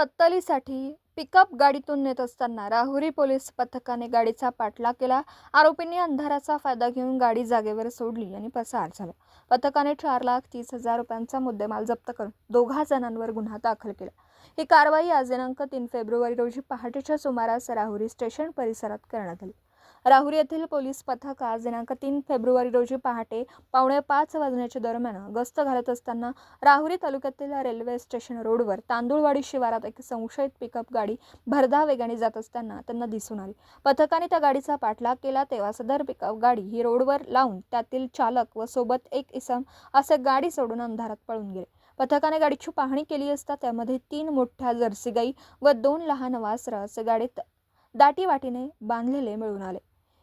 कत्तलीसाठी pickup गाडीतून नेत असताना राहुरी पोलीस पथकाने गाडीचा पाठलाग केला। आरोपींनी अंधाराचा फायदा घेऊन गाडी जागेवर सोडली आणि पसार झाला। पथकाने 4,30,000 रुपयांचा मुद्देमाल जप्त करून दोघा जणांवर गुन्हा दाखल केला। ही कारवाई आज दिनांक 3 फेब्रुवारी रोजी पहाटेच्या सुमारास राहुरी स्टेशन परिसरात करण्यात आली। राहुरी येथील पोलीस पथक आज दिनांक 3 फेब्रुवारी रोजी पहाटे 4:45 वाजण्याच्या दरम्यान गस्त घालत असताना राहुरी तालुक्यातील रेल्वे स्टेशन रोडवर तांदूळवाडी शिवारात एक संशयित पिकअप गाडी भरधाव वेगाने जात असताना त्यांना दिसून आली। पथकाने त्या गाडीचा पाठलाग केला तेव्हा सदर पिकअप गाडी ही रोडवर लावून त्यातील चालक व सोबत एक इसम असे गाडी सोडून अंधारात पळून गेले। पथकाने गाडीची पाहणी केली असता त्यामध्ये 3 मोठ्या जर्सी गाई व 2 लहान वासरं असे गाडीत दाटीवाटीने बांधलेले मिळून आले।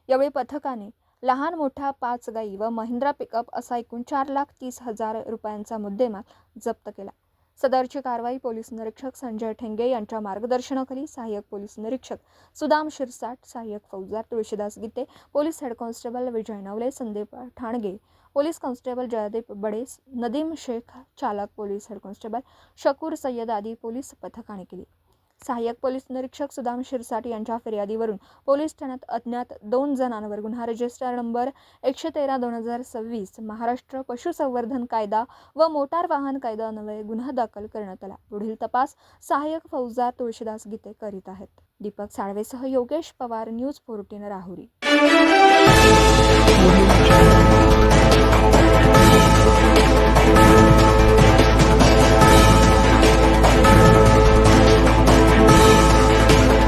यावेळी पथकाने लहान मोठ्या 5 गाई व महिंद्रा पिकअप असा एकूण 4,30,000 रुपयांचा मुद्देमाल जप्त केला। सदरची कारवाई पोलीस निरीक्षक संजय ठेंगे यांच्या मार्गदर्शनाखाली सहाय्यक पोलीस निरीक्षक सुदाम शिरसाट, सहाय्यक फौजदार Tulshidas Gite, police head constable Vijay Navale, Sandeep Thange, police constable Jaydeep Bades, Nadeem Shaikh, चालक police head constable Shakur Sayyed आदी पोलीस पथकाने केली। सहाय्यक पोलीस निरीक्षक सुदाम शिरसाट यांच्या फिर्यादीवरून पोलीस ठाण्यात अज्ञात 2 जणांवर गुन्हा रजिस्टर नंबर 113/2026 महाराष्ट्र पशुसंवर्धन कायदा व मोटार वाहन कायदा अन्वये गुन्हा दाखल करण्यात आला। पुढील तपास सहाय्यक फौजदार तुळशीदास गीते करीत आहेत। दीपक साळवेसह योगेश पवार, न्यूज 14 राहुरी।